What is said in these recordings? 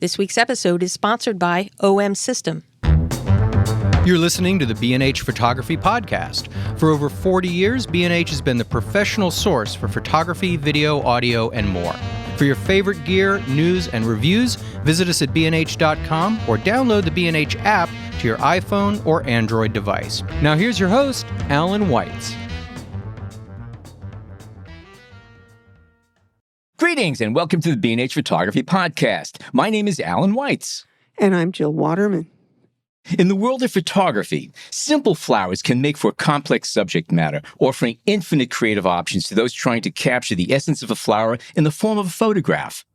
This week's episode is sponsored by OM System. You're listening to the B&H Photography Podcast. For over 40 years, B&H has been the professional source for photography, video, audio, and more. For your favorite gear, news, and reviews, visit us at bnh.com or download the B&H app to your iPhone or Android device. Now here's your host, Alan Weitz. Greetings and welcome to the B&H Photography Podcast. My name is Alan Weitz. And I'm Jill Waterman. In the world of photography, simple flowers can make for complex subject matter, offering infinite creative options to those trying to capture the essence of a flower in the form of a photograph.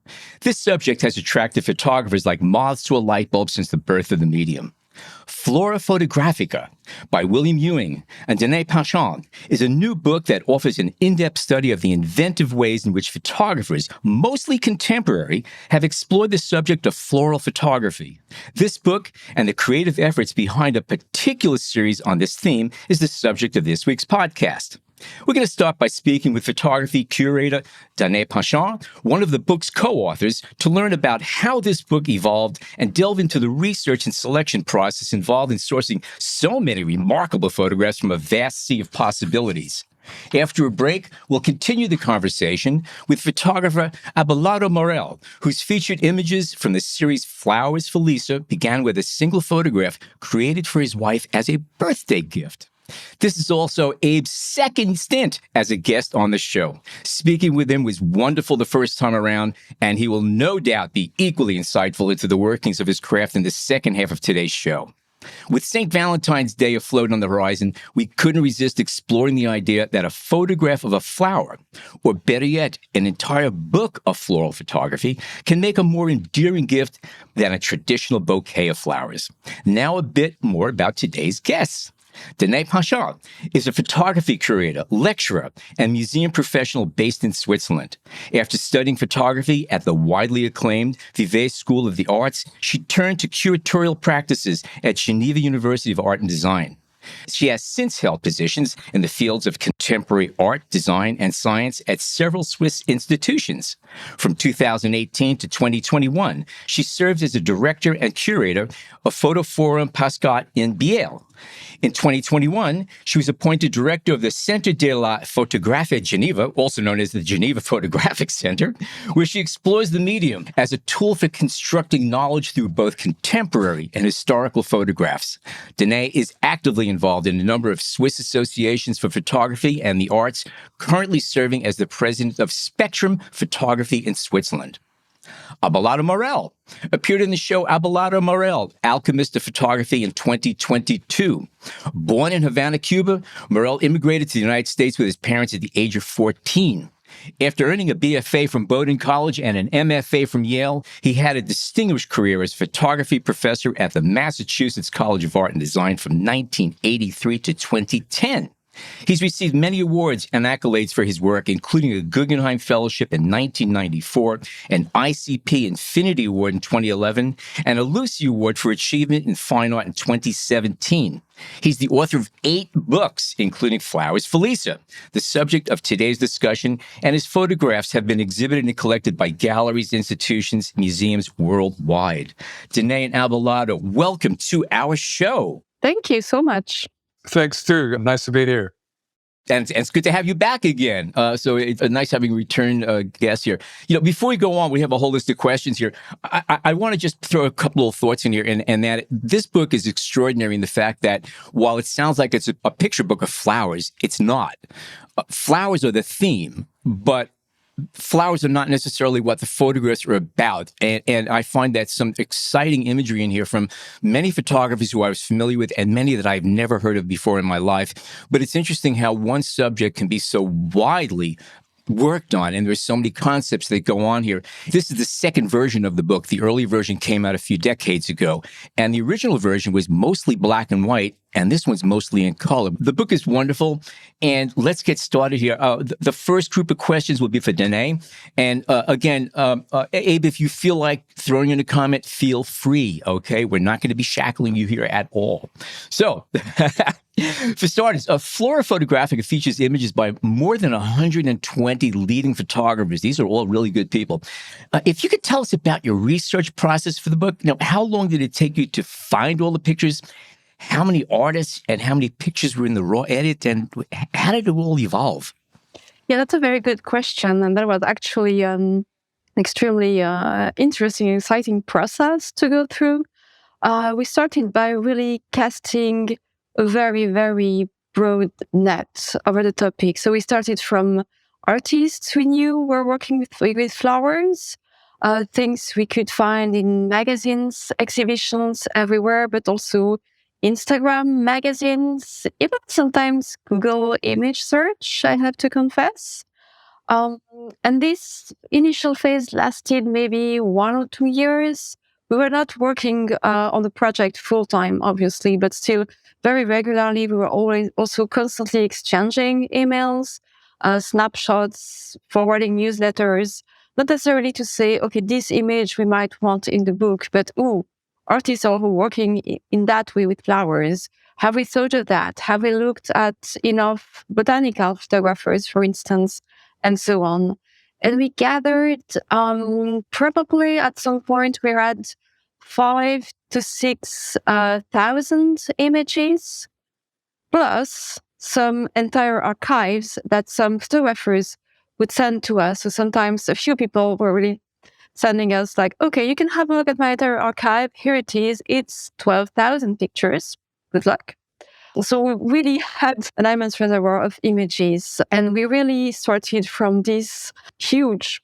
This subject has attracted photographers like moths to a light bulb since the birth of the medium. Flora Photographica by William Ewing and Danae Panchaud is a new book that offers an in-depth study of the inventive ways in which photographers, mostly contemporary, have explored the subject of floral photography. This book and the creative efforts behind a particular series on this theme is the subject of this week's podcast. We're going to start by speaking with photography curator Danae Panchaud, one of the book's co-authors, to learn about how this book evolved and delve into the research and selection process involved in sourcing so many remarkable photographs from a vast sea of possibilities. After a break, we'll continue the conversation with photographer Abelardo Morell, whose featured images from the series Flowers for Lisa began with a single photograph created for his wife as a birthday gift. This is also Abe's second stint as a guest on the show. Speaking with him was wonderful the first time around, and he will no doubt be equally insightful into the workings of his craft in the second half of today's show. With St. Valentine's Day afloat on the horizon, we couldn't resist exploring the idea that a photograph of a flower, or better yet, an entire book of floral photography, can make a more endearing gift than a traditional bouquet of flowers. Now a bit more about today's guests. Danae Panchaud is a photography curator, lecturer, and museum professional based in Switzerland. After studying photography at the widely acclaimed Vivet School of the Arts, she turned to curatorial practices at Geneva University of Art and Design. She has since held positions in the fields of contemporary art, design, and science at several Swiss institutions. From 2018 to 2021, she served as a director and curator of Photoforum Pascat in Biel. In 2021, she was appointed director of the Centre de la Photographie Geneva, also known as the Geneva Photographic Center, where she explores the medium as a tool for constructing knowledge through both contemporary and historical photographs. Danae is actively involved in a number of Swiss associations for photography and the arts, currently serving as the president of Spectrum Photography in Switzerland. Abelardo Morell appeared in the show Abelardo Morell, Alchemist of Photography in 2022. Born in Havana, Cuba, Morell immigrated to the United States with his parents at the age of 14. After earning a BFA from Bowdoin College and an MFA from Yale, he had a distinguished career as photography professor at the Massachusetts College of Art and Design from 1983 to 2010. He's received many awards and accolades for his work, including a Guggenheim Fellowship in 1994, an ICP Infinity Award in 2011, and a Lucy Award for Achievement in Fine Art in 2017. He's the author of 8 books, including Flowers for Lisa, the subject of today's discussion, and his photographs have been exhibited and collected by galleries, institutions, museums worldwide. Danae and Abelardo, welcome to our show. Thank you so much. Thanks, too. Nice to be here. And it's good to have you back again. So it's nice having a return guest here. You know, before we go on, we have a whole list of questions here. I want to just throw a couple of thoughts in here, and that this book is extraordinary in the fact that while it sounds like it's a picture book of flowers, it's not. Flowers are the theme, but flowers are not necessarily what the photographs are about. And I find that some exciting imagery in here from many photographers who I was familiar with and many that I've never heard of before in my life. But it's interesting how one subject can be so widely worked on, and there's so many concepts that go on here. This is the second version of the book. The early version came out a few decades ago, and the original version was mostly black and white, and this one's mostly in color. The book is wonderful, and let's get started here. The first group of questions will be for Danae. And again, Abe, if you feel like throwing in a comment, feel free, okay? We're not going to be shackling you here at all. So, for starters, Flora Photographica features images by more than 120 leading photographers. These are all really good people. If you could tell us about your research process for the book. Now, how long did it take you to find all the pictures? How many artists and how many pictures were in the raw edit? And how did it all evolve? Yeah, that's a very good question. And that was actually an extremely interesting, exciting process to go through. We started by really casting a very, very broad net over the topic. So we started from artists we knew were working with flowers, things we could find in magazines, exhibitions everywhere, but also Instagram magazines, even sometimes Google image search, I have to confess. And this initial phase lasted maybe 1 or 2 years. We were not working on the project full time, obviously, but still very regularly. We were always also constantly exchanging emails, snapshots, forwarding newsletters, not necessarily to say, okay, this image we might want in the book, but artists are working in that way with flowers. Have we thought of that? Have we looked at enough botanical photographers, for instance, and so on? And we gathered, probably at some point, we had 5,000 to 6,000 images, plus some entire archives that some photographers would send to us. So sometimes a few people were really sending us like, okay, you can have a look at my entire archive. Here it is. It's 12,000 pictures. Good luck. So we really had an immense reservoir of images. And we really started from this huge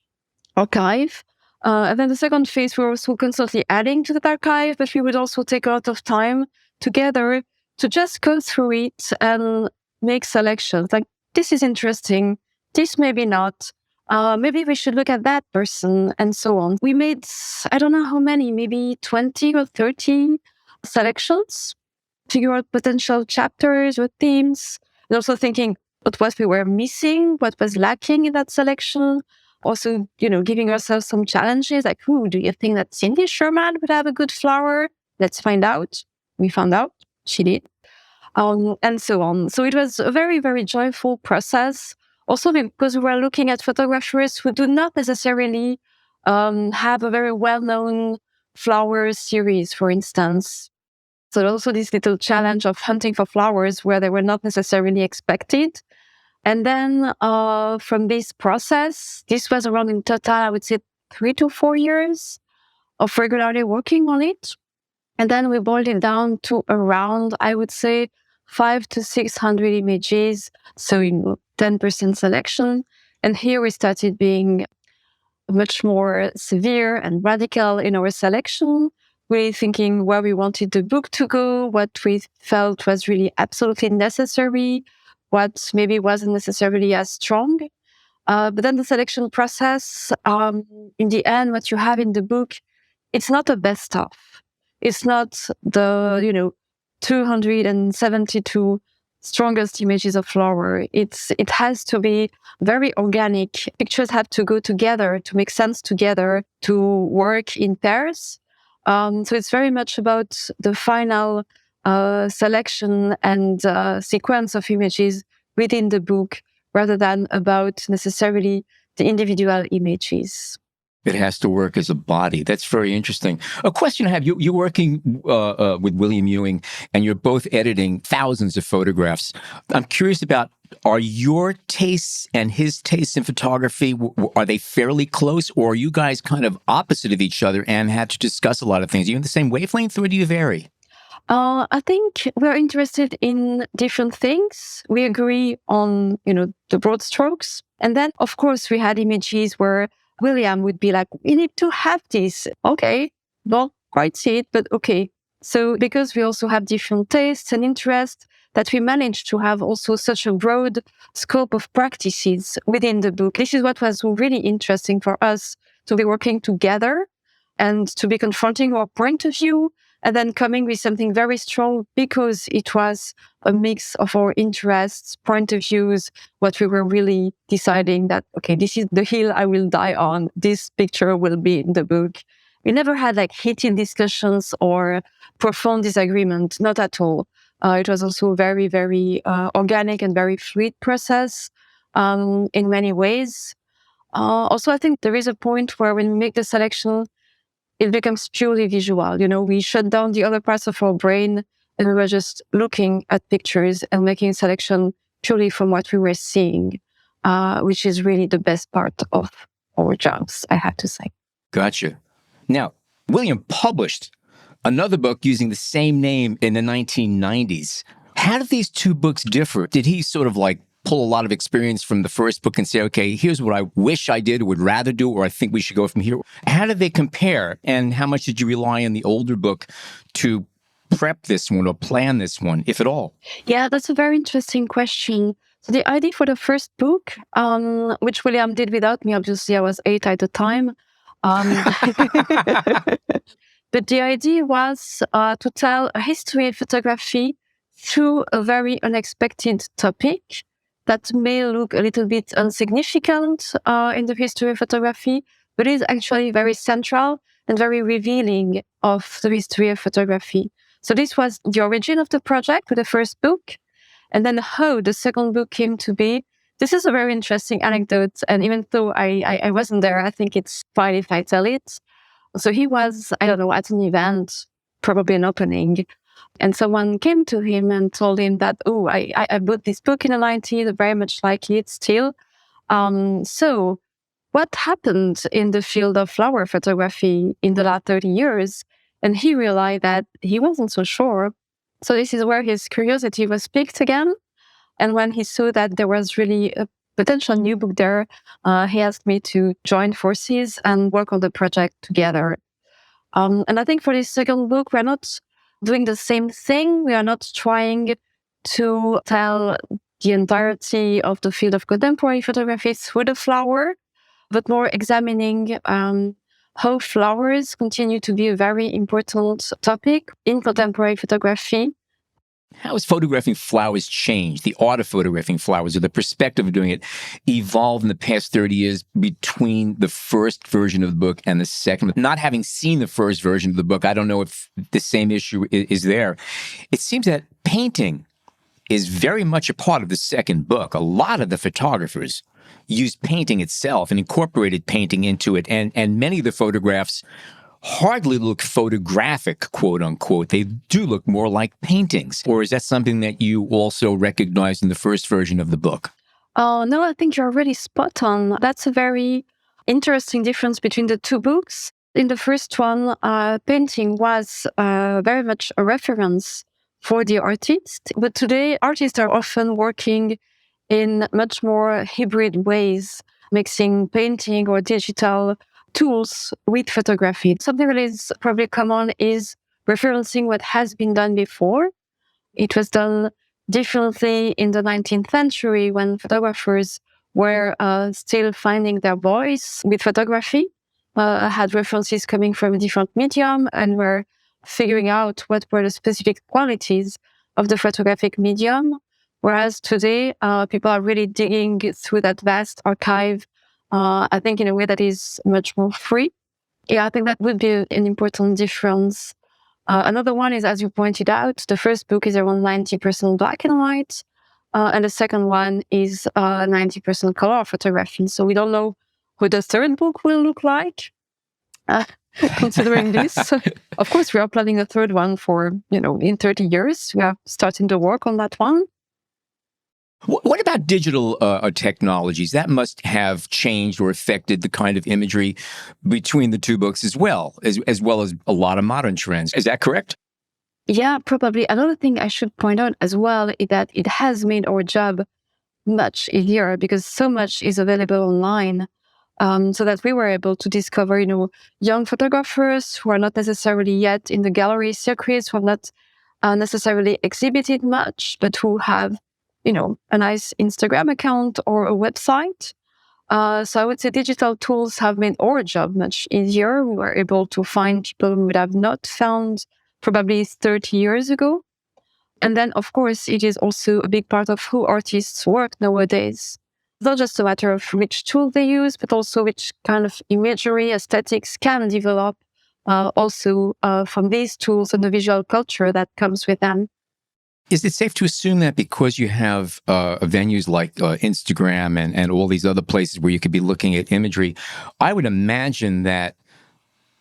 archive. And then the second phase, we were also constantly adding to that archive, but we would also take a lot of time together to just go through it and make selections. Like, this is interesting. This maybe not. Maybe we should look at that person, and so on. We made, I don't know how many, maybe 20 or 30 selections, figure out potential chapters or themes, and also thinking about what we were missing, what was lacking in that selection. Also, giving ourselves some challenges, like, do you think that Cindy Sherman would have a good flower? Let's find out. We found out. She did. And so on. So it was a very, very joyful process. Also because we were looking at photographers who do not necessarily have a very well-known flower series, for instance. So also this little challenge of hunting for flowers where they were not necessarily expected. And then from this process, this was around in total, I would say 3 to 4 years of regularly working on it. And then we boiled it down to around, I would say, 500 to 600 images. So 10% selection. And here we started being much more severe and radical in our selection, really thinking where we wanted the book to go, what we felt was really absolutely necessary, what maybe wasn't necessarily as strong. But then the selection process, in the end, what you have in the book, it's not a best of. It's not the, 272 strongest images of flower. It has to be very organic. Pictures have to go together, to make sense together, to work in pairs. So it's very much about the final selection and sequence of images within the book, rather than about necessarily the individual images. It has to work as a body. That's very interesting. A question I have, you're working with William Ewing, and you're both editing thousands of photographs. I'm curious about, are your tastes and his tastes in photography, are they fairly close, or are you guys kind of opposite of each other and had to discuss a lot of things? Are you in the same wavelength, or do you vary? I think we're interested in different things. We agree on, the broad strokes. And then, of course, we had images where William would be like, we need to have this. Okay, don't quite see it, but okay. So because we also have different tastes and interests, that we managed to have also such a broad scope of practices within the book. This is what was really interesting for us, to be working together and to be confronting our point of view and then coming with something very strong because it was a mix of our interests, point of views, what we were really deciding that, okay, this is the hill I will die on. This picture will be in the book. We never had like heated discussions or profound disagreement, not at all. It was also very, very organic and very fluid process in many ways. Also, I think there is a point where when we make the selection, it becomes purely visual. We shut down the other parts of our brain and we were just looking at pictures and making a selection purely from what we were seeing, which is really the best part of our jobs, I have to say. Gotcha. Now, William published another book using the same name in the 1990s. How did these two books differ? Did he sort of like pull a lot of experience from the first book and say, okay, here's what I wish I did or would rather do, or I think we should go from here? How did they compare? And how much did you rely on the older book to prep this one or plan this one, if at all? Yeah, that's a very interesting question. So the idea for the first book, which William did without me, obviously I was 8 at the time. But the idea was to tell a history of photography through a very unexpected topic that may look a little bit insignificant in the history of photography, but is actually very central and very revealing of the history of photography. So this was the origin of the project with the first book. And then how the second book came to be. This is a very interesting anecdote. And even though I wasn't there, I think it's fine if I tell it. So he was, I don't know, at an event, probably an opening. And someone came to him and told him that, oh, I bought this book in the 90s, I very much like it still. So what happened in the field of flower photography in the last 30 years? And he realized that he wasn't so sure. So this is where his curiosity was piqued again. And when he saw that there was really a potential new book there, he asked me to join forces and work on the project together. And I think for this second book, we're not doing the same thing. We are not trying to tell the entirety of the field of contemporary photography through the flower, but more examining how flowers continue to be a very important topic in contemporary photography. How has photographing flowers changed? The art of photographing flowers, or the perspective of doing it, evolved in the past 30 years between the first version of the book and the second? Not having seen the first version of the book, I don't know if the same issue is there. It seems that painting is very much a part of the second book. A lot of the photographers used painting itself and incorporated painting into it, and many of the photographs hardly look photographic, quote unquote. They do look more like paintings. Or is that something that you also recognized in the first version of the book? Oh, no, I think you're really spot on. That's a very interesting difference between the two books. In the first one, painting was very much a reference for the artist. But today, artists are often working in much more hybrid ways, mixing painting or digital tools with photography. Something that is probably common is referencing what has been done before. It was done differently in the 19th century when photographers were still finding their voice with photography, had references coming from a different medium and were figuring out what were the specific qualities of the photographic medium. Whereas today, people are really digging through that vast archive, I think in a way that is much more free. Yeah, I think that would be an important difference. Another one is, as you pointed out, the first book is around 90% black and white, and the second one is 90% color photography. So we don't know who the third book will look like, considering this. Of course, we are planning a third one for, in 30 years. We are starting to work on that one. What about digital technologies? That must have changed or affected the kind of imagery between the two books as well as a lot of modern trends. Is that correct? Yeah, probably. Another thing I should point out as well is that it has made our job much easier because so much is available online, so that we were able to discover, young photographers who are not necessarily yet in the gallery circuits, who have not necessarily exhibited much, but who have a nice Instagram account or a website. So I would say digital tools have made our job much easier. We were able to find people we would have not found probably 30 years ago. And then, of course, it is also a big part of who artists work nowadays. It's not just a matter of which tool they use, but also which kind of imagery, aesthetics can develop also from these tools and the visual culture that comes with them. Is it safe to assume that because you have venues like Instagram and all these other places where you could be looking at imagery, I would imagine that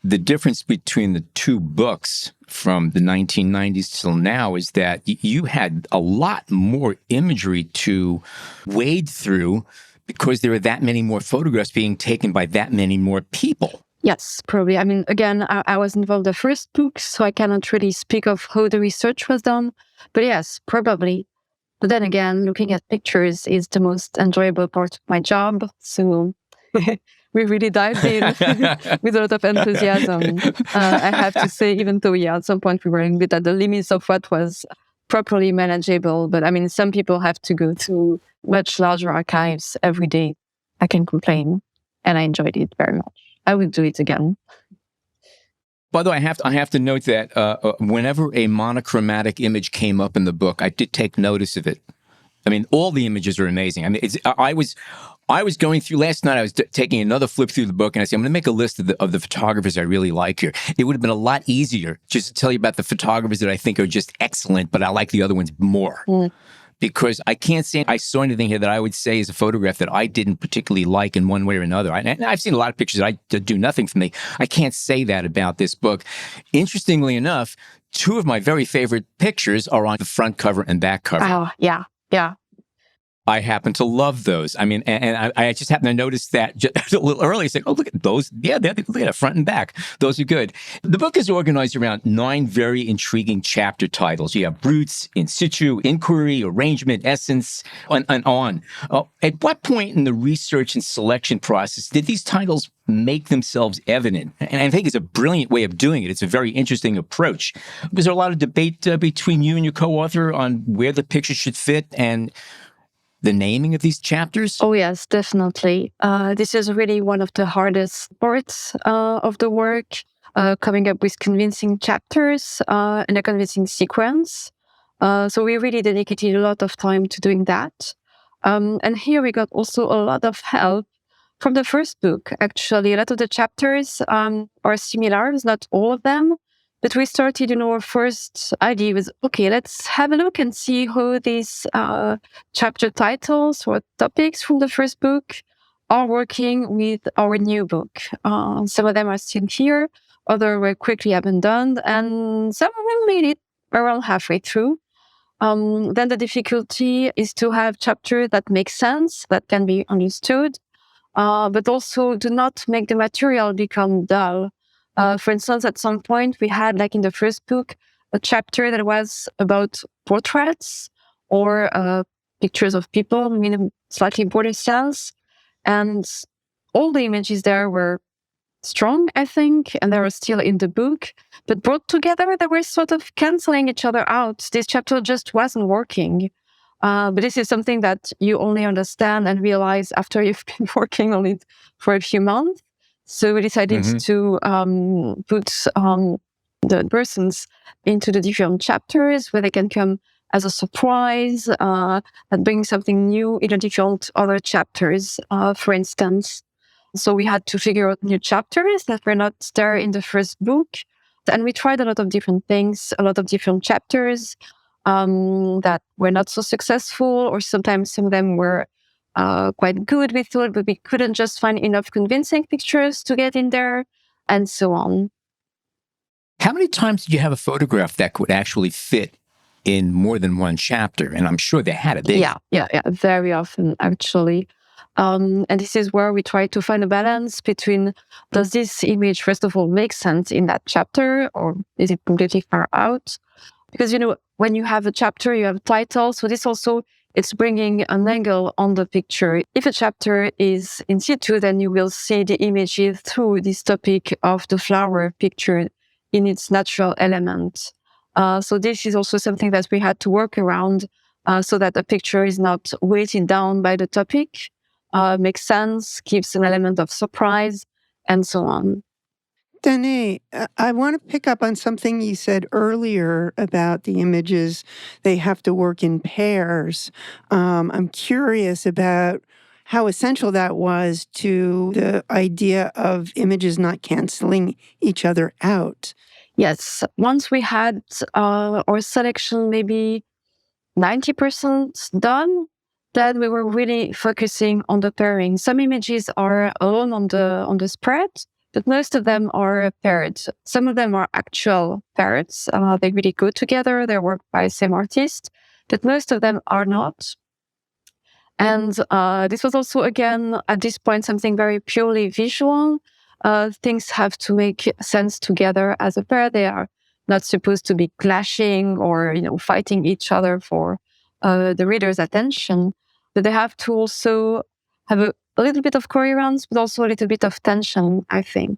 the difference between the two books from the 1990s till now is that you had a lot more imagery to wade through because there are that many more photographs being taken by that many more people. Yes, probably. I mean, again, I was involved in the first book, so I cannot really speak of how the research was done. But yes, probably. But then again, looking at pictures is the most enjoyable part of my job. So we really dived in with a lot of enthusiasm. I have to say, even though, at some point we were a bit at the limits of what was properly manageable. But I mean, some people have to go through much larger archives every day. I can complain. And I enjoyed it very much. I would do it again. By the way, I have to note that whenever a monochromatic image came up in the book, I did take notice of it. I mean, all the images are amazing. I mean, I was going through last night. I was taking another flip through the book, and I said, I'm going to make a list of the photographers I really like here. It would have been a lot easier just to tell you about the photographers that I think are just excellent, but I like the other ones more. Because I can't say I saw anything here that I would say is a photograph that I didn't particularly like in one way or another. And I've seen a lot of pictures that do nothing for me. I can't say that about this book. Interestingly enough, two of my very favorite pictures are on the front cover and back cover. Oh, yeah. I happen to love those. I mean, and I just happened to notice that just a little early. Saying, "Oh, look at those! Yeah, look at that front and back. Those are good." The book is organized around 9 very intriguing chapter titles. You have Roots, In Situ, Inquiry, Arrangement, Essence, and on. At what point in the research and selection process did these titles make themselves evident? And I think it's a brilliant way of doing it. It's a very interesting approach. Was there a lot of debate between you and your co-author on where the picture should fit and the naming of these chapters? Oh, yes, definitely. This is really one of the hardest parts of the work, coming up with convincing chapters and a convincing sequence. So we really dedicated a lot of time to doing that. And here we got also a lot of help from the first book. Actually, a lot of the chapters are similar, not all of them. But we started, our first idea was, okay, let's have a look and see how these chapter titles or topics from the first book are working with our new book. Some of them are still here, others were quickly abandoned, and some of them made it around halfway through. Then the difficulty is to have chapters that make sense, that can be understood, but also do not make the material become dull. For instance, at some point we had, like in the first book, a chapter that was about portraits or pictures of people in slightly broader sense. And all the images there were strong, I think, and they were still in the book. But brought together, they were sort of canceling each other out. This chapter just wasn't working. But this is something that you only understand and realize after you've been working on it for a few months. So we decided to put the persons into the different chapters where they can come as a surprise, and bring something new in the different other chapters, for instance. So we had to figure out new chapters that were not there in the first book. And we tried a lot of different things, a lot of different chapters that were not so successful, or sometimes some of them were quite good, we thought, but we couldn't just find enough convincing pictures to get in there, and so on. How many times did you have a photograph that could actually fit in more than one chapter? And I'm sure they had a big. Yeah, very often, actually. And this is where we try to find a balance between, does this image, first of all, make sense in that chapter, or is it completely far out? Because, when you have a chapter, you have a title. So this also, it's bringing an angle on the picture. If a chapter is in situ, then you will see the images through this topic of the flower picture in its natural element. So this is also something that we had to work around, so that the picture is not weighted down by the topic. makes sense, gives an element of surprise, and so on. Danae, I want to pick up on something you said earlier about the images. They have to work in pairs. I'm curious about how essential that was to the idea of images not canceling each other out. Yes, once we had our selection maybe 90% done, then we were really focusing on the pairing. Some images are alone on the spread, but most of them are paired. Some of them are actual pairs. They really go together. They're worked by the same artist, but most of them are not. And this was also, again, at this point, something very purely visual. Things have to make sense together as a pair. They are not supposed to be clashing or, fighting each other for the reader's attention. But they have to also have a little bit of coherence, but also a little bit of tension, I think,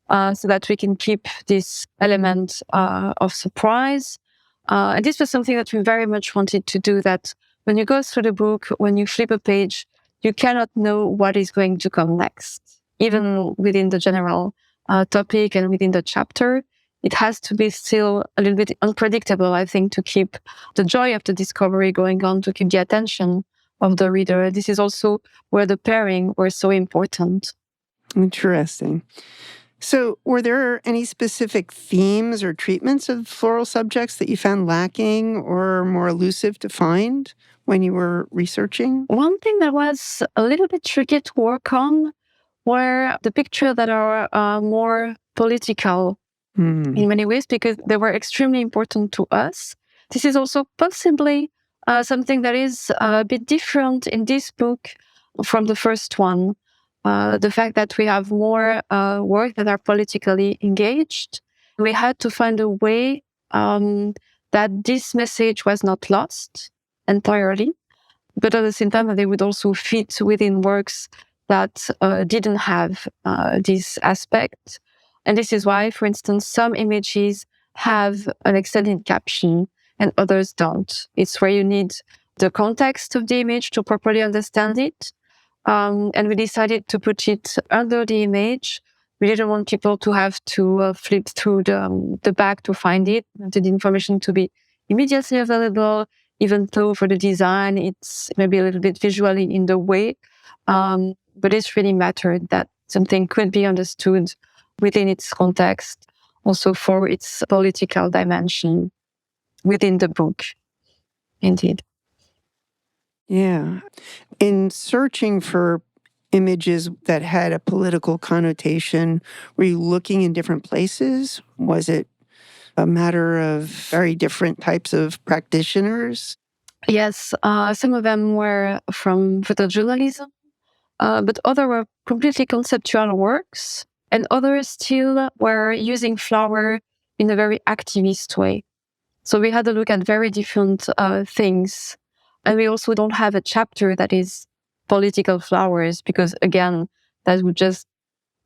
so that we can keep this element of surprise. And this was something that we very much wanted to do, that when you go through the book, when you flip a page, you cannot know what is going to come next. Even within the general topic and within the chapter, it has to be still a little bit unpredictable, I think, to keep the joy of the discovery going on, to keep the attention of the reader. This is also where the pairing were so important. Interesting. So were there any specific themes or treatments of floral subjects that you found lacking or more elusive to find when you were researching? One thing that was a little bit tricky to work on were the pictures that are more political in many ways, because they were extremely important to us. This is also possibly something that is a bit different in this book from the first one. The fact that we have more work that are politically engaged. We had to find a way that this message was not lost entirely, but at the same time that they would also fit within works that didn't have this aspect. And this is why, for instance, some images have an extended caption and others don't. It's where you need the context of the image to properly understand it. And we decided to put it under the image. We didn't want people to have to flip through the back to find it. We wanted the information to be immediately available, even though for the design, it's maybe a little bit visually in the way. But it really mattered that something could be understood within its context, also for its political dimension within the book. Indeed. Yeah. In searching for images that had a political connotation, were you looking in different places? Was it a matter of very different types of practitioners? Yes, some of them were from photojournalism, but others were completely conceptual works, and others still were using flower in a very activist way. So we had a look at very different things. And we also don't have a chapter that is political flowers, because again, that would just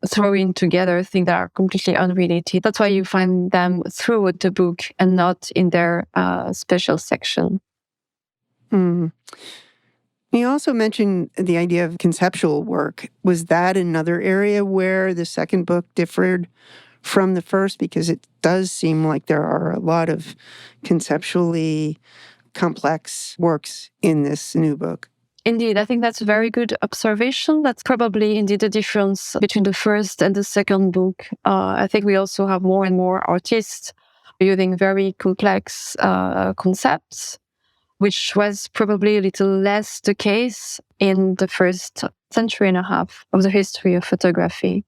throw in together things that are completely unrelated. That's why you find them throughout the book and not in their special section. You also mentioned the idea of conceptual work. Was that another area where the second book differed from the first? Because it does seem like there are a lot of conceptually complex works in this new book. Indeed, I think that's a very good observation. That's probably indeed the difference between the first and the second book. I think we also have more and more artists using very complex concepts, which was probably a little less the case in the first century and a half of the history of photography.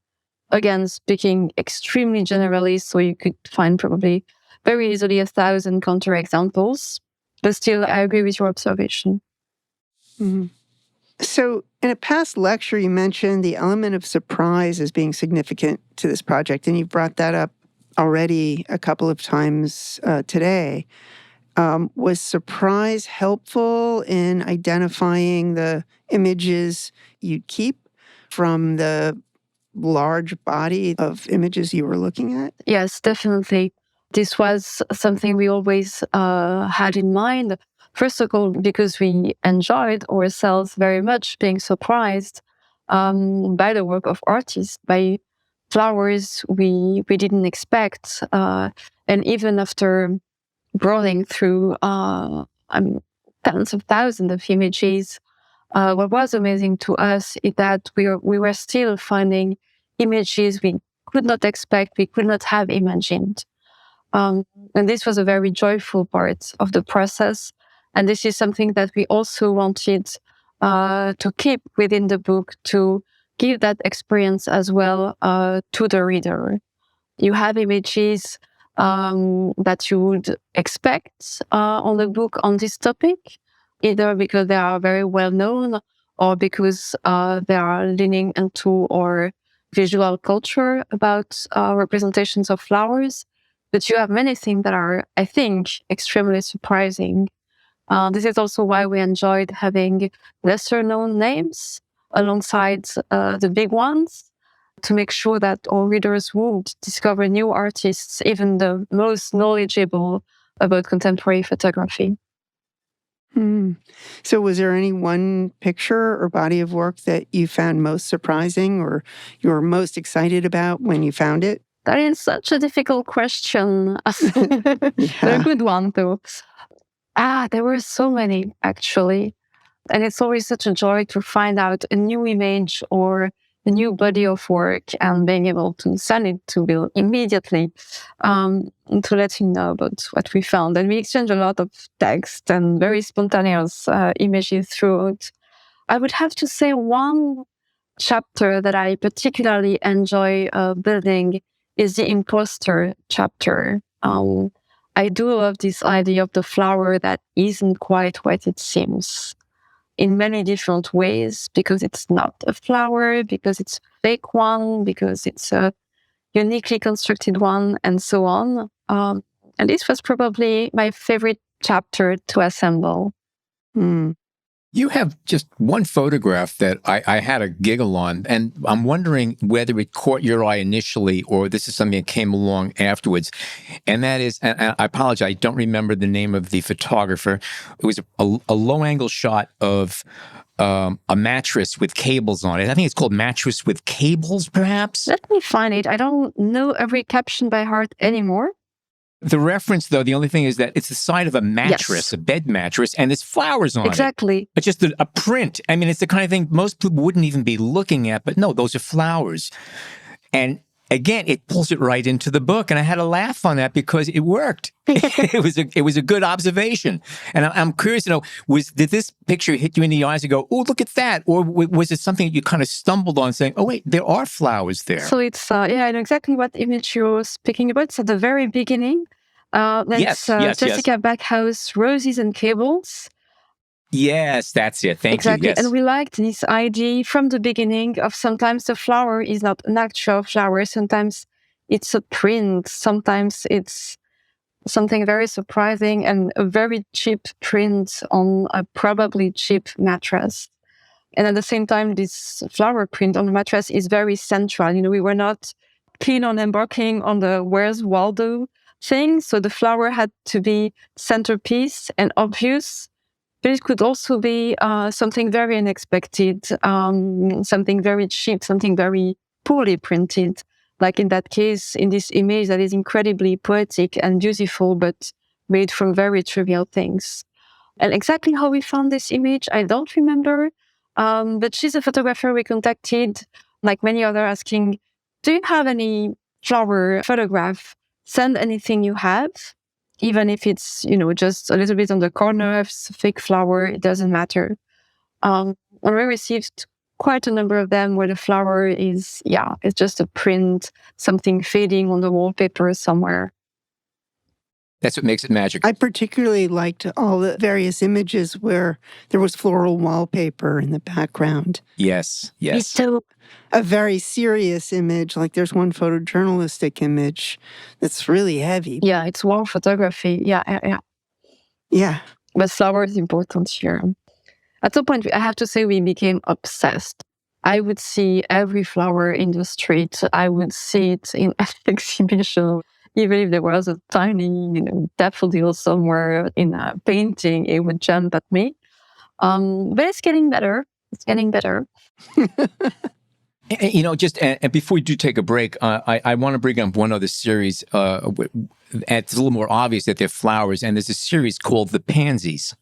Again, speaking extremely generally, so you could find probably very easily 1,000 counterexamples. But still, I agree with your observation. Mm-hmm. So in a past lecture, you mentioned the element of surprise as being significant to this project, and you've brought that up already a couple of times today. Was surprise helpful in identifying the images you'd keep from the large body of images you were looking at? Yes, definitely. This was something we always had in mind. First of all, because we enjoyed ourselves very much being surprised by the work of artists, by flowers we didn't expect. And even after browsing through tens of thousands of images, what was amazing to us is that we were still finding images we could not expect, we could not have imagined. And this was a very joyful part of the process. And this is something that we also wanted to keep within the book, to give that experience as well to the reader. You have images that you would expect on the book on this topic, either because they are very well known or because they are leaning into our visual culture about representations of flowers. But you have many things that are, I think, extremely surprising. This is also why we enjoyed having lesser known names alongside the big ones, to make sure that our readers would discover new artists, even the most knowledgeable about contemporary photography. So was there any one picture or body of work that you found most surprising or you were most excited about when you found it? That is such a difficult question. A good one, though. There were so many, actually. And it's always such a joy to find out a new image or a new body of work and being able to send it to Bill immediately to let him know about what we found. And we exchange a lot of text and very spontaneous images throughout. I would have to say one chapter that I particularly enjoy building is the Imposter chapter. I do love this idea of the flower that isn't quite what it seems, in many different ways, because it's not a flower, because it's a fake one, because it's a uniquely constructed one, and so on. And this was probably my favorite chapter to assemble. You have just one photograph that I had a giggle on, and I'm wondering whether it caught your eye initially or this is something that came along afterwards. And that is, and I apologize, I don't remember the name of the photographer. It was a low-angle shot of a mattress with cables on it. I think it's called Mattress with Cables, perhaps? Let me find it. I don't know every caption by heart anymore. The reference, though, the only thing is that it's the side of a mattress, a bed mattress, and there's flowers on it. Exactly. It's just a print. I mean, it's the kind of thing most people wouldn't even be looking at, but no, those are flowers. And again, it pulls it right into the book, and I had a laugh on that because it worked. It was a good observation. And I'm curious to know, did this picture hit you in the eyes and go, oh, look at that? Or was it something that you kind of stumbled on saying, oh, wait, there are flowers there? So it's, I know exactly what image you're speaking about. It's at the very beginning. That's Jessica Backhouse, Roses and Cables. Yes, that's it. Thank you. Exactly. Yes. And we liked this idea from the beginning of sometimes the flower is not an actual flower. Sometimes it's a print. Sometimes it's something very surprising and a very cheap print on a probably cheap mattress. And at the same time, this flower print on the mattress is very central. You know, we were not keen on embarking on the Where's Waldo thing. So the flower had to be centerpiece and obvious. But it could also be something very unexpected, something very cheap, something very poorly printed. Like in that case, in this image that is incredibly poetic and beautiful, but made from very trivial things. And exactly how we found this image, I don't remember. But she's a photographer we contacted, like many others, asking, do you have any flower photograph? Send anything you have. Even if it's, you know, just a little bit on the corner, if it's a fake flower, it doesn't matter. And we received quite a number of them where the flower is, it's just a print, something fading on the wallpaper somewhere. That's what makes it magic. I particularly liked all the various images where there was floral wallpaper in the background. Yes. It's so a very serious image, like there's one photojournalistic image that's really heavy. Yeah, it's wall photography. Yeah. But flower is important here. At some point, I have to say we became obsessed. I would see every flower in the street. I would see it in an exhibition. Even if there was a tiny, daffodil somewhere in a painting, it would jump at me. But it's getting better. It's getting better. And before we do take a break, I want to bring up one other series. It's a little more obvious that they're flowers, and there's a series called The Pansies.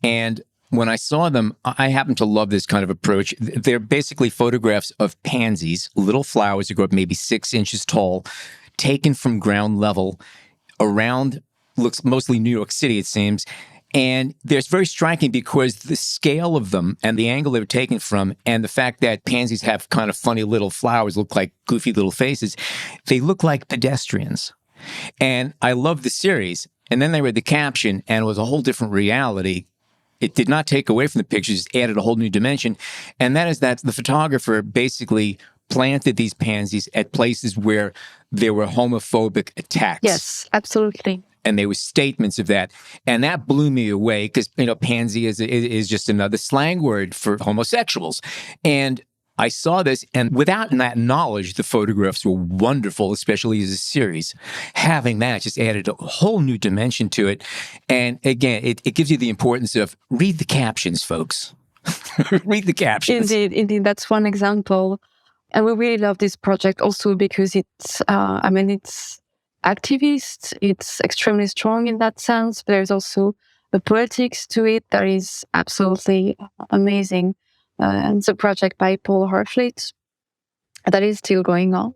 And when I saw them, I happen to love this kind of approach. They're basically photographs of pansies, little flowers that grow up maybe 6 inches tall, taken from ground level around, looks mostly New York City, it seems. And they're very striking because the scale of them and the angle they're taken from, and the fact that pansies have kind of funny little flowers, look like goofy little faces, they look like pedestrians. And I love the series. And then I read the caption, and it was a whole different reality. It did not take away from the pictures, it added a whole new dimension. And that is that the photographer basically planted these pansies at places where there were homophobic attacks. Yes, absolutely. And there were statements of that. And that blew me away because, pansy is just another slang word for homosexuals. And I saw this, and without that knowledge, the photographs were wonderful, especially as a series. Having that just added a whole new dimension to it. And again, it gives you the importance of read the captions, folks. Read the captions. Indeed. That's one example. And we really love this project also because it's activist. It's extremely strong in that sense. But there's also a poetics to it that is absolutely amazing. And it's a project by Paul Harfleet that is still going on.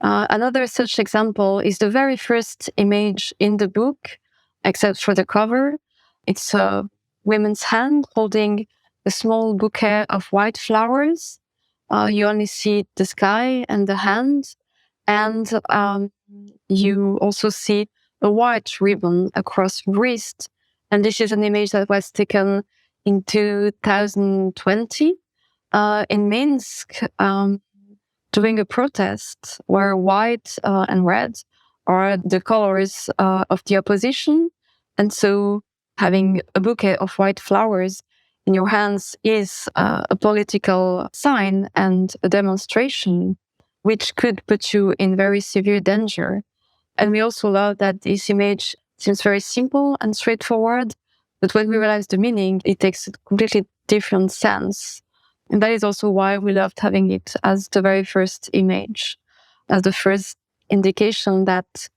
Another such example is the very first image in the book, except for the cover. It's a woman's hand holding a small bouquet of white flowers. You only see the sky and the hand, and you also see a white ribbon across the wrist. And this is an image that was taken in 2020 in Minsk during a protest where white and red are the colors of the opposition. And so having a bouquet of white flowers in your hands is a political sign and a demonstration which could put you in very severe danger. And we also love that this image seems very simple and straightforward, but when we realize the meaning, it takes a completely different sense. And that is also why we loved having it as the very first image, as the first indication that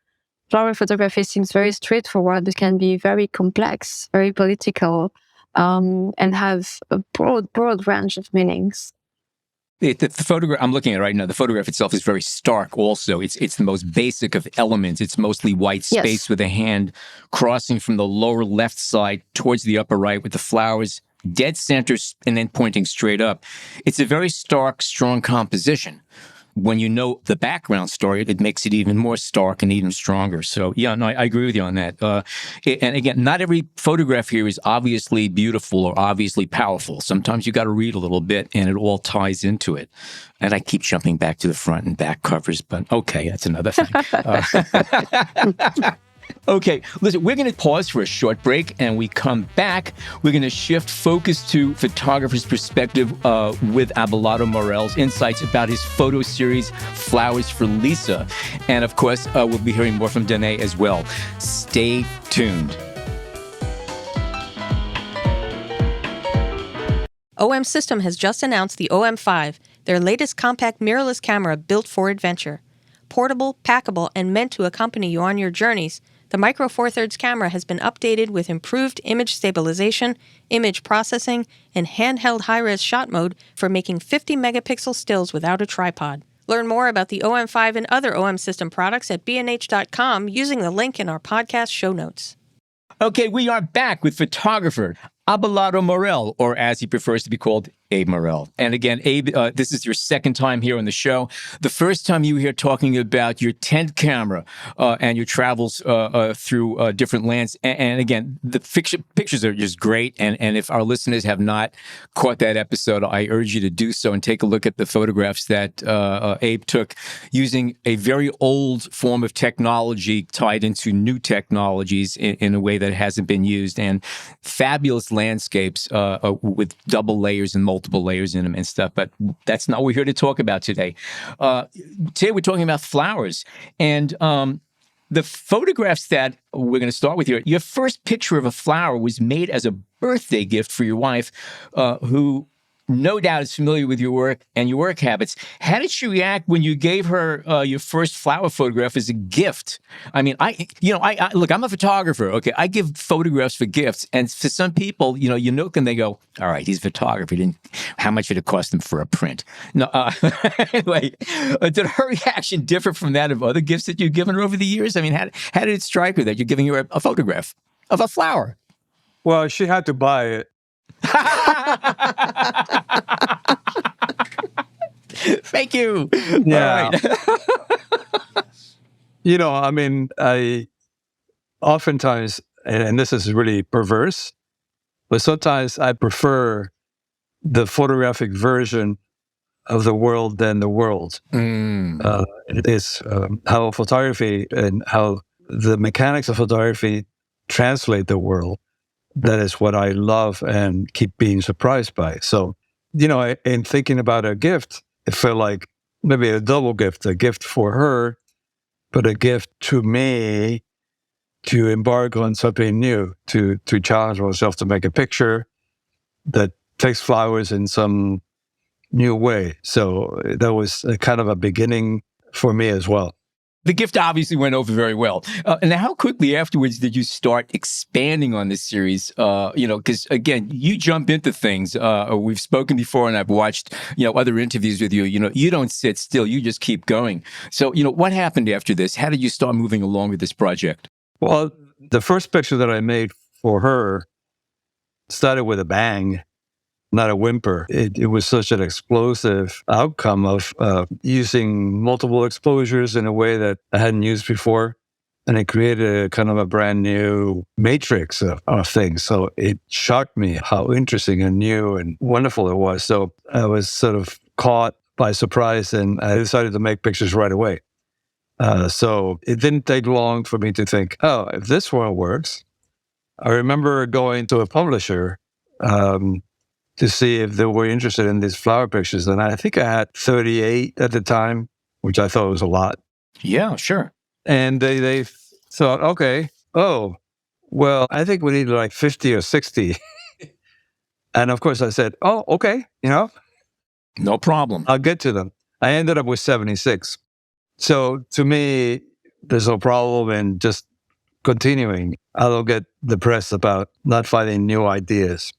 flower photography seems very straightforward, but can be very complex, very political, and have a broad range of meanings. The photograph I'm looking at right now, the photograph itself is very stark also. It's the most basic of elements. It's mostly white space with a hand crossing from the lower left side towards the upper right with the flowers dead center and then pointing straight up. It's a very stark, strong composition. When you know the background story, it makes it even more stark and even stronger. So, yeah, no, I agree with you on that. And again, not every photograph here is obviously beautiful or obviously powerful. Sometimes you got to read a little bit and it all ties into it. And I keep jumping back to the front and back covers, but okay, that's another thing. Okay, listen, we're going to pause for a short break, and we come back. We're going to shift focus to photographer's perspective with Abelardo Morell's insights about his photo series, Flowers for Lisa. And of course, we'll be hearing more from Danae as well. Stay tuned. OM System has just announced the OM5, their latest compact mirrorless camera built for adventure. Portable, packable, and meant to accompany you on your journeys, the Micro Four Thirds camera has been updated with improved image stabilization, image processing, and handheld high-res shot mode for making 50-megapixel stills without a tripod. Learn more about the OM5 and other OM System products at bnh.com using the link in our podcast show notes. Okay, we are back with photographer Abelardo Morell, or as he prefers to be called, Abe Morell. And again, Abe, this is your second time here on the show. The first time you were here talking about your tent camera and your travels through different lands. And again, the pictures are just great. And if our listeners have not caught that episode, I urge you to do so and take a look at the photographs that Abe took using a very old form of technology tied into new technologies in a way that hasn't been used. And fabulous landscapes with double layers and multiple layers in them and stuff, but that's not what we're here to talk about today. Today we're talking about flowers, and the photographs that we're going to start with here, your first picture of a flower was made as a birthday gift for your wife, who no doubt is familiar with your work and your work habits. How did she react when you gave her your first flower photograph as a gift? I mean, look, I'm a photographer. Okay, I give photographs for gifts, and for some people, you look and they go, "All right, he's a photographer. How much did it cost him for a print?" No, anyway, did her reaction differ from that of other gifts that you've given her over the years? I mean, how did it strike her that you're giving her a photograph of a flower? Well, she had to buy it. Thank you. Yeah. All right. I mean, I oftentimes, and this is really perverse, but sometimes I prefer the photographic version of the world than the world. It is how photography and how the mechanics of photography translate the world. That is what I love and keep being surprised by. So, in thinking about a gift, it felt like maybe a double gift, a gift for her, but a gift to me to embark on something new, to challenge myself to make a picture that takes flowers in some new way. So that was a kind of a beginning for me as well. The gift obviously went over very well. And how quickly afterwards did you start expanding on this series? Because again, you jump into things. We've spoken before, and I've watched, other interviews with you. You don't sit still; you just keep going. So, what happened after this? How did you start moving along with this project? Well, the first picture that I made for her started with a bang. Not a whimper. It was such an explosive outcome of using multiple exposures in a way that I hadn't used before. And it created a kind of a brand new matrix of things. So it shocked me how interesting and new and wonderful it was. So I was sort of caught by surprise, and I decided to make pictures right away. So it didn't take long for me to think, oh, if this one works. I remember going to a publisher to see if they were interested in these flower pictures. And I think I had 38 at the time, which I thought was a lot. Yeah, sure. And they thought, okay, oh, well, I think we need like 50 or 60. And of course I said, oh, okay, No problem. I'll get to them. I ended up with 76. So to me, there's no problem in just continuing. I don't get depressed about not finding new ideas.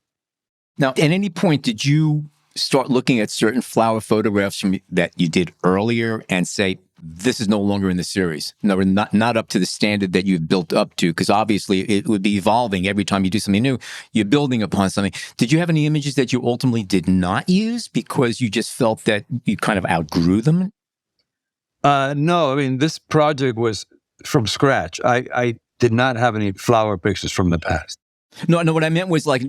Now, at any point, did you start looking at certain flower photographs that you did earlier and say, this is no longer in the series? No, not up to the standard that you've built up to, because obviously it would be evolving every time you do something new. You're building upon something. Did you have any images that you ultimately did not use because you just felt that you kind of outgrew them? No, I mean, this project was from scratch. I did not have any flower pictures from the past. No, what I meant was, like,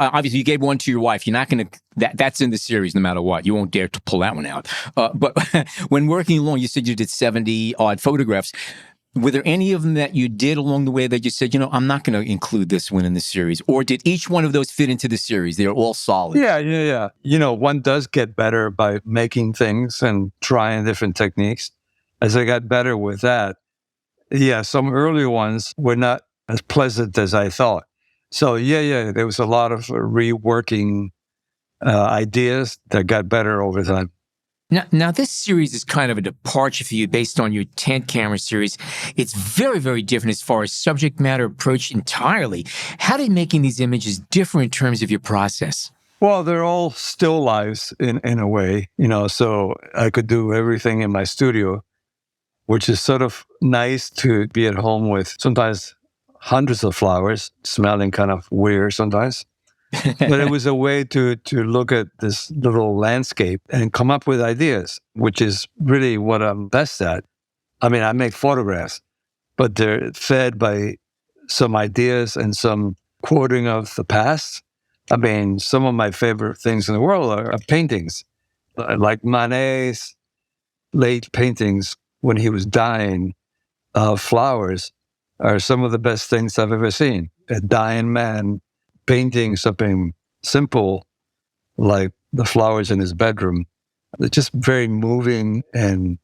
obviously you gave one to your wife. You're not going to, that's in the series no matter what. You won't dare to pull that one out. But when working along, you said you did 70 odd photographs. Were there any of them that you did along the way that you said, I'm not going to include this one in the series? Or did each one of those fit into the series? They're all solid. Yeah. One does get better by making things and trying different techniques. As I got better with that, some early ones were not as pleasant as I thought. So, there was a lot of reworking ideas that got better over time. Now, this series is kind of a departure for you based on your 10 camera series. It's very, very different as far as subject matter approach entirely. How did making these images differ in terms of your process? Well, they're all still lives in a way, so I could do everything in my studio, which is sort of nice to be at home with sometimes hundreds of flowers, smelling kind of weird sometimes. But it was a way to look at this little landscape and come up with ideas, which is really what I'm best at. I mean, I make photographs, but they're fed by some ideas and some quoting of the past. I mean, some of my favorite things in the world are paintings, like Manet's late paintings when he was dying of flowers are some of the best things I've ever seen. A dying man painting something simple like the flowers in his bedroom. It's just very moving and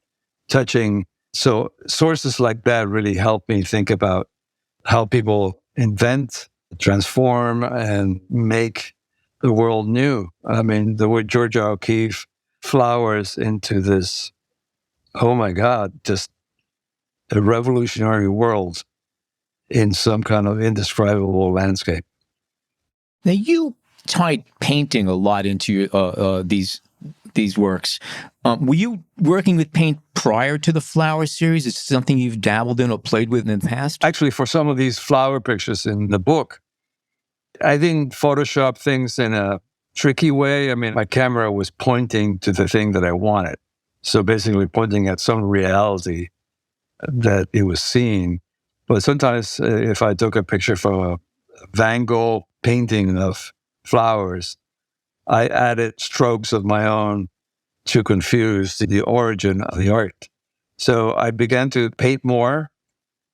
touching. So sources like that really help me think about how people invent, transform, and make the world new. I mean, the way Georgia O'Keeffe flowers into this, oh my God, just a revolutionary world in some kind of indescribable landscape. Now, you tied painting a lot into these works. Were you working with paint prior to the flower series? Is it something you've dabbled in or played with in the past? Actually, for some of these flower pictures in the book, I didn't Photoshop things in a tricky way. I mean, my camera was pointing to the thing that I wanted. So basically pointing at some reality that it was seeing. But sometimes if I took a picture from a Van Gogh painting of flowers, I added strokes of my own to confuse the origin of the art. So I began to paint more,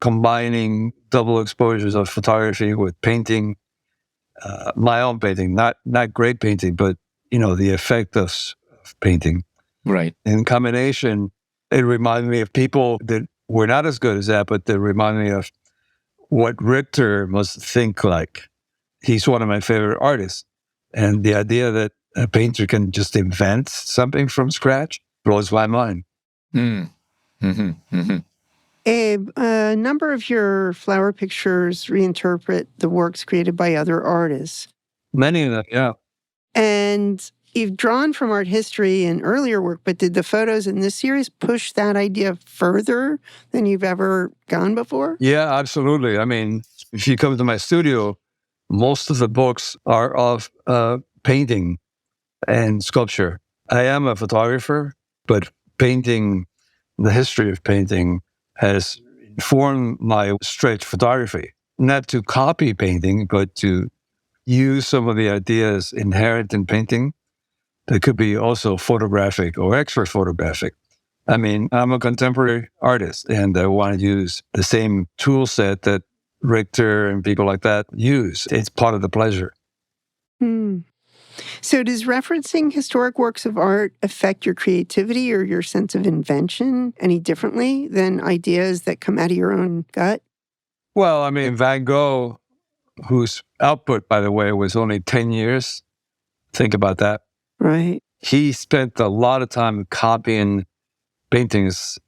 combining double exposures of photography with painting, my own painting, not great painting, but the effect of painting. Right. In combination, it reminded me of people that were not as good as that, but they remind me of what Richter must think like. He's one of my favorite artists. And the idea that a painter can just invent something from scratch blows my mind. Mm. Mm-hmm. Mm-hmm. Abe, a number of your flower pictures reinterpret the works created by other artists. Many of them, yeah. And you've drawn from art history and earlier work, but did the photos in this series push that idea further than you've ever gone before? Yeah, absolutely. I mean, if you come to my studio, most of the books are of painting and sculpture. I am a photographer, but painting, the history of painting has informed my straight photography. Not to copy painting, but to use some of the ideas inherent in painting that could be also photographic or extra photographic. I mean, I'm a contemporary artist and I want to use the same tool set that Richter and people like that use. It's part of the pleasure. So does referencing historic works of art affect your creativity or your sense of invention any differently than ideas that come out of your own gut? Well, I mean, Van Gogh, whose output, by the way, was only 10 years. Think about that. Right. He spent a lot of time copying paintings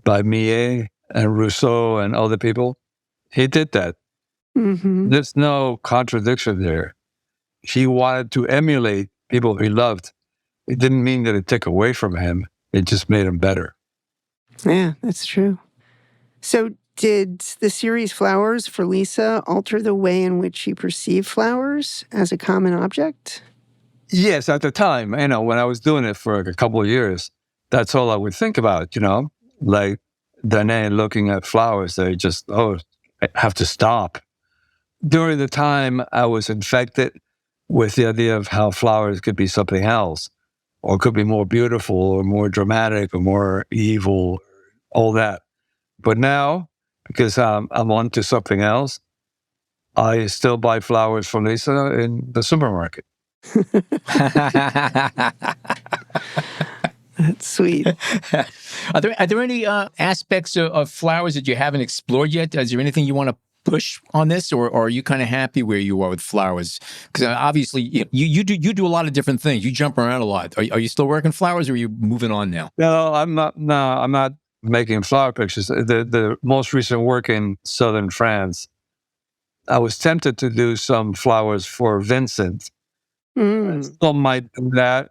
by Millet and Rousseau and other people. He did that. Mm-hmm. There's no contradiction there. He wanted to emulate people he loved. It didn't mean that it took away from him. It just made him better. Yeah, that's true. So did the series Flowers for Lisa alter the way in which you perceive flowers as a common object? Yes, at the time, when I was doing it for a couple of years, that's all I would think about, like Danae looking at flowers. They just, I have to stop. During the time, I was infected with the idea of how flowers could be something else, or could be more beautiful, or more dramatic, or more evil, all that. But now, because I'm on to something else, I still buy flowers from Lisa in the supermarket. That's sweet. Are there any aspects of flowers that you haven't explored yet? Is there anything you want to push on this, or are you kind of happy where you are with flowers? Because obviously you do a lot of different things. You jump around a lot. Are you still working flowers, or are you moving on now? No, I'm not. No, I'm not making flower pictures. The most recent work in southern France, I was tempted to do some flowers for Vincent. I still might do that.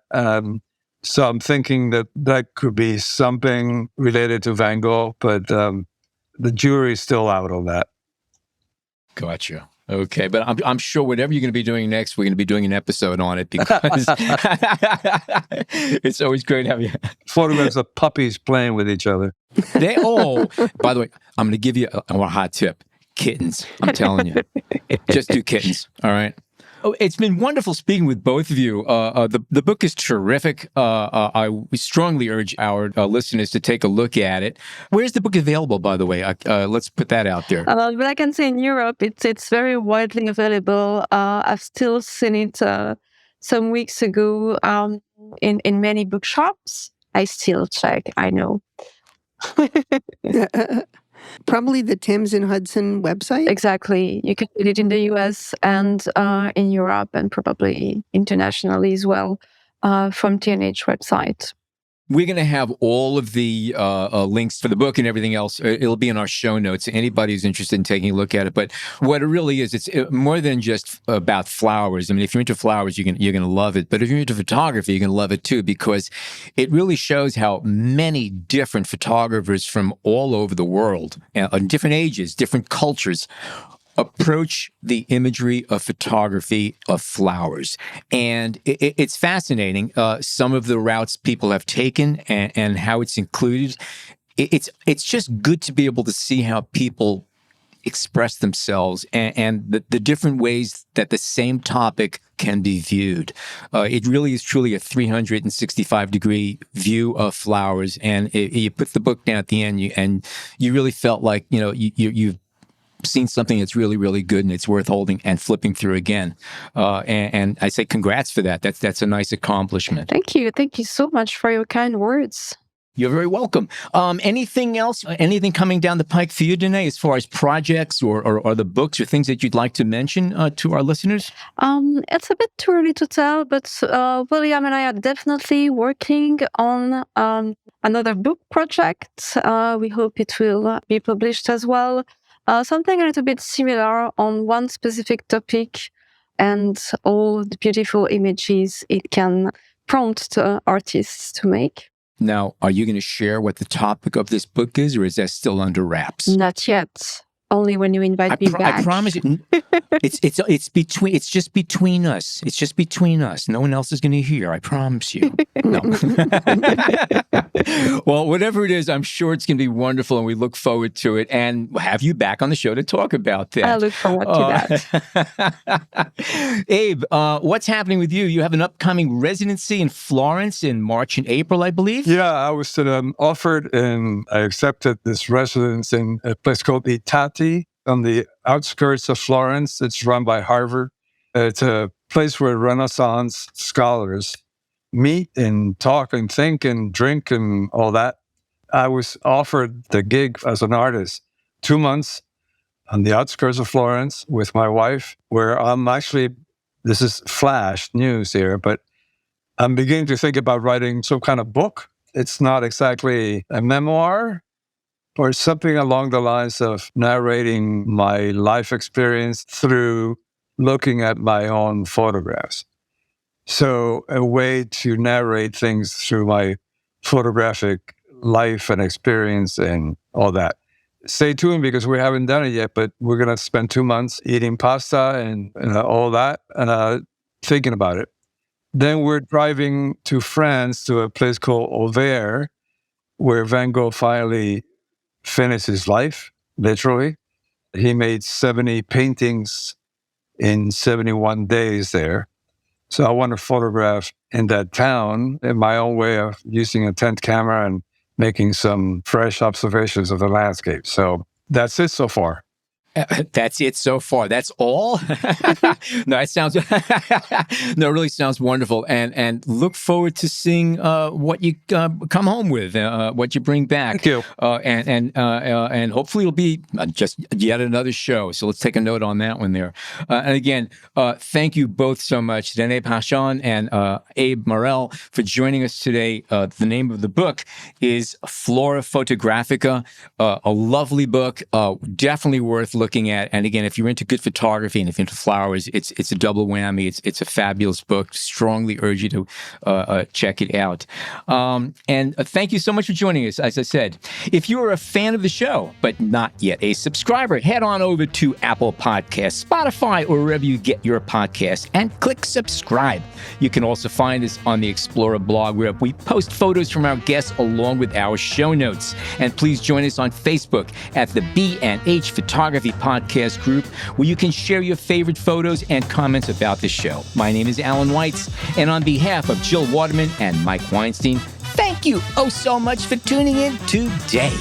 So I'm thinking that could be something related to Van Gogh, but the jury's still out on that. Gotcha. Okay, but I'm sure whatever you're going to be doing next, we're going to be doing an episode on it because it's always great having photographs of puppies playing with each other. By the way, I'm going to give you a hot tip. Kittens. I'm telling you. Just do kittens. All right. Oh, it's been wonderful speaking with both of you. The book is terrific. We strongly urge our listeners to take a look at it. Where's the book available, by the way? Let's put that out there. Well, I can say in Europe, it's very widely available. I've still seen it some weeks ago in many bookshops. I still check, I know. Probably the Thames and Hudson website. Exactly. You can get it in the US and in Europe and probably internationally as well from TNH website. We're going to have all of the links for the book and everything else. It'll be in our show notes. Anybody who's interested in taking a look at it. But what it really is, it's more than just about flowers. I mean, if you're into flowers, you're going to love it. But if you're into photography, you're going to love it too, because it really shows how many different photographers from all over the world, on different ages, different cultures, approach the imagery of photography of flowers. And it's fascinating, some of the routes people have taken and how it's included. It's just good to be able to see how people express themselves and the different ways that the same topic can be viewed. It really is truly a 365-degree view of flowers. And you put the book down at the end, and you really felt like, you've seen something that's really, really good and it's worth holding and flipping through again. And I say congrats for that. That's a nice accomplishment. Thank you. Thank you so much for your kind words. You're very welcome. Anything else, anything coming down the pike for you, Danae, as far as projects or the books or things that you'd like to mention to our listeners? It's a bit too early to tell, but William and I are definitely working on another book project. We hope it will be published as well. Something a little bit similar on one specific topic and all the beautiful images it can prompt artists to make. Now, are you going to share what the topic of this book is, or is that still under wraps? Not yet. Only when you invite me back. I promise you, it's just between us. It's just between us. No one else is going to hear. I promise you. No. Well, whatever it is, I'm sure it's going to be wonderful, and we look forward to it. And we'll have you back on the show to talk about that. I look forward to that. Abe, what's happening with you? You have an upcoming residency in Florence in March and April, I believe. Yeah, I was offered and I accepted this residence in a place called Itati on the outskirts of Florence. It's run by Harvard. It's a place where Renaissance scholars meet and talk and think and drink and all that. I was offered the gig as an artist 2 months on the outskirts of Florence with my wife, where I'm actually, this is flash news here, but I'm beginning to think about writing some kind of book. It's not exactly a memoir, or something along the lines of narrating my life experience through looking at my own photographs. So a way to narrate things through my photographic life and experience and all that. Stay tuned, because we haven't done it yet, but we're going to spend 2 months eating pasta and all that and thinking about it. Then we're driving to France to a place called Auvers, where Van Gogh finally finished his life, literally. He made 70 paintings in 71 days there. So I want to photograph in that town in my own way of using a tent camera and making some fresh observations of the landscape. So that's it so far. That's it so far. That's all? No, it sounds it really sounds wonderful. And look forward to seeing what you come home with, what you bring back. Thank you. And hopefully it'll be just yet another show. So let's take a note on that one there. And again, thank you both so much, Danae Panchaud and Abe Morell, for joining us today. The name of the book is Flora Photographica, a lovely book, definitely worth looking at. And again, if you're into good photography and if you're into flowers, it's a double whammy. It's a fabulous book. Strongly urge you to check it out. And thank you so much for joining us. As I said, if you are a fan of the show, but not yet a subscriber, head on over to Apple Podcasts, Spotify, or wherever you get your podcasts and click subscribe. You can also find us on the Explorer blog, where we post photos from our guests along with our show notes. And please join us on Facebook at the B&H Photography Podcast group, where you can share your favorite photos and comments about the show. My name is Alan Weitz, and on behalf of Jill Waterman and Mike Weinstein, thank you oh so much for tuning in today.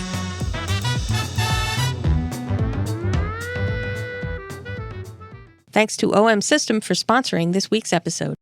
Thanks to OM System for sponsoring this week's episode.